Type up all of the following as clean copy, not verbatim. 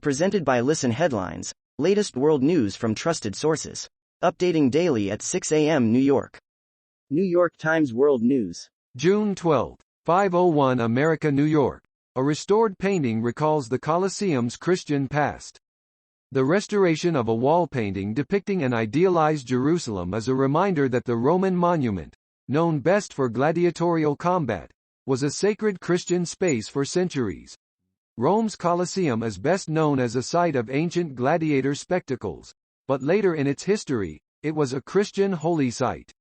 Presented by Listen Headlines, latest world news from trusted sources. Updating daily at 6 a.m. New York. New York Times World News. June 12, 501 America, New York. A restored painting recalls the Colosseum's Christian past. The restoration of a wall painting depicting an idealized Jerusalem is a reminder that the Roman monument, known best for gladiatorial combat, was a sacred Christian space for centuries. Rome's Colosseum is best known as a site of ancient gladiator spectacles, but later in its history, it was a Christian holy site.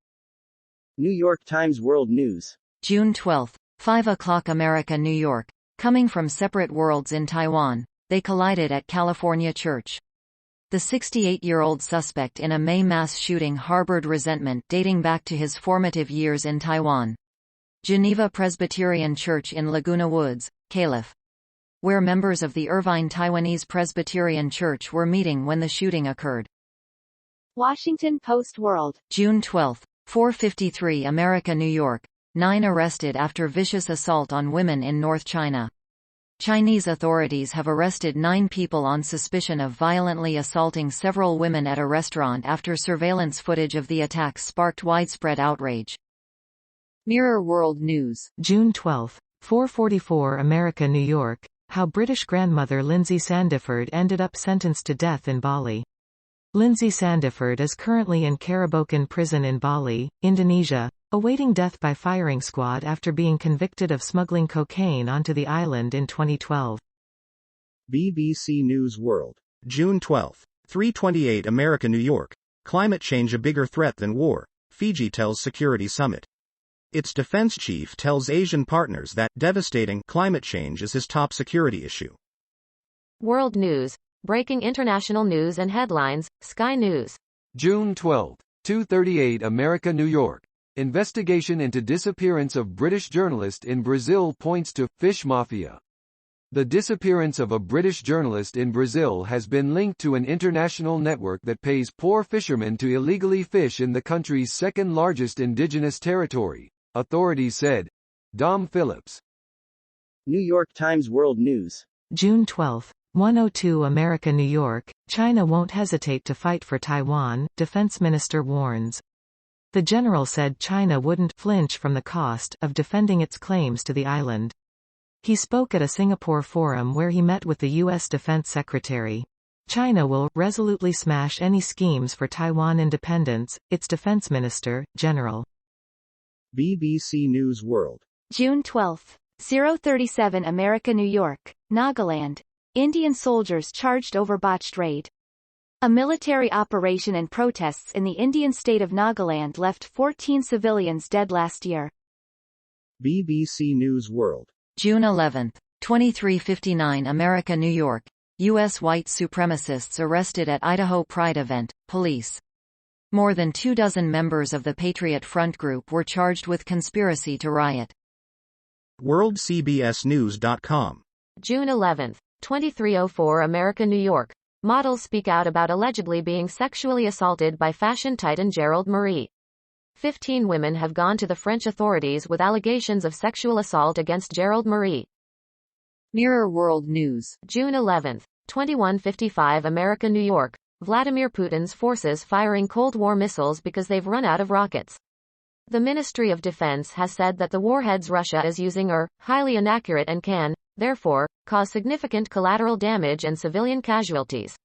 New York Times World News. June 12, 5 o'clock America, New York. Coming from separate worlds in Taiwan, they collided at California church. The 68-year-old suspect in a May mass shooting harbored resentment dating back to his formative years in Taiwan. Geneva Presbyterian Church in Laguna Woods, Calif., where members of the Irvine Taiwanese Presbyterian Church were meeting when the shooting occurred. Washington Post World. June 12, 4:53 America, New York. 9 arrested after vicious assault on women in North China. Chinese authorities have arrested 9 people on suspicion of violently assaulting several women at a restaurant after surveillance footage of the attacks sparked widespread outrage. Mirror World News. June 12, 4:44 America, New York. How British grandmother Lindsay Sandiford ended up sentenced to death in Bali. Lindsay Sandiford is currently in Karabokan prison in Bali, Indonesia, awaiting death by firing squad after being convicted of smuggling cocaine onto the island in 2012. BBC News World. June 12, 3:28 America, New York. Climate change a bigger threat than war, Fiji tells Security Summit. Its defense chief tells Asian partners that devastating climate change is his top security issue. World News. Breaking international news and headlines, Sky News. June 12, 2:38 America, New York. Investigation into disappearance of British journalist in Brazil points to fish mafia. The disappearance of a British journalist in Brazil has been linked to an international network that pays poor fishermen to illegally fish in the country's second-largest indigenous territory, authorities said. Dom Phillips. New York Times World News. June 12, 1:02 America, New York. China won't hesitate to fight for Taiwan, Defense Minister warns. The general said China wouldn't flinch from the cost of defending its claims to the island. He spoke at a Singapore forum where he met with the U.S. Defense Secretary. China will resolutely smash any schemes for Taiwan independence, its defense minister, General. BBC News World. June 12, 0:37 America, New York. Nagaland. Indian soldiers charged over botched raid. A military operation and protests in the Indian state of Nagaland left 14 civilians dead last year. BBC News World. June 11, 23:59 America, New York. U.S. white supremacists arrested at Idaho Pride event, police. More than 24 members of the Patriot Front group were charged with conspiracy to riot. WorldCBSNews.com. June 11, 23:04 America, New York. Models speak out about allegedly being sexually assaulted by fashion titan Gerald Marie. 15 women have gone to the French authorities with allegations of sexual assault against Gerald Marie. Mirror World News. June 11, 21:55 America, New York. Vladimir Putin's forces firing Cold War missiles because they've run out of rockets. The Ministry of Defense has said that the warheads Russia is using are highly inaccurate and can, therefore, cause significant collateral damage and civilian casualties.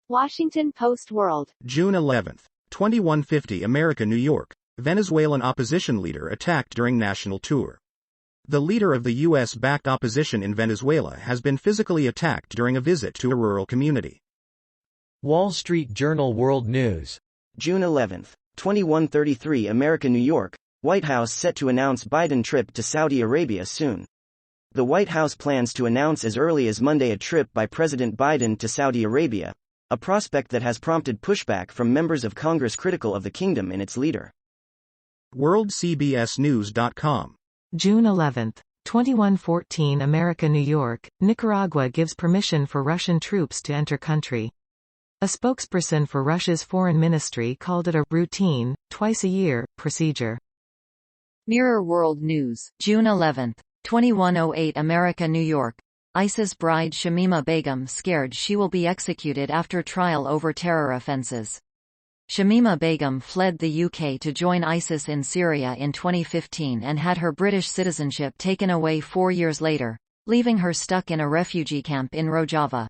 Washington Post World. June 11, 21:50 America, New York. Venezuelan opposition leader attacked during national tour. The leader of the U.S.-backed opposition in Venezuela has been physically attacked during a visit to a rural community. Wall Street Journal World News. June 11, 21:33 America, New York. White House set to announce Biden trip to Saudi Arabia soon. The White House plans to announce as early as Monday a trip by President Biden to Saudi Arabia, a prospect that has prompted pushback from members of Congress critical of the kingdom and its leader. WorldCBSNews.com. June 11, 21:14 America, New York. Nicaragua gives permission for Russian troops to enter country. A spokesperson for Russia's foreign ministry called it a routine, twice-a-year, procedure. Mirror World News. June 11, 21:08 America, New York. ISIS bride Shamima Begum scared she will be executed after trial over terror offences. Shamima Begum fled the UK to join ISIS in Syria in 2015 and had her British citizenship taken away 4 years later, leaving her stuck in a refugee camp in Rojava.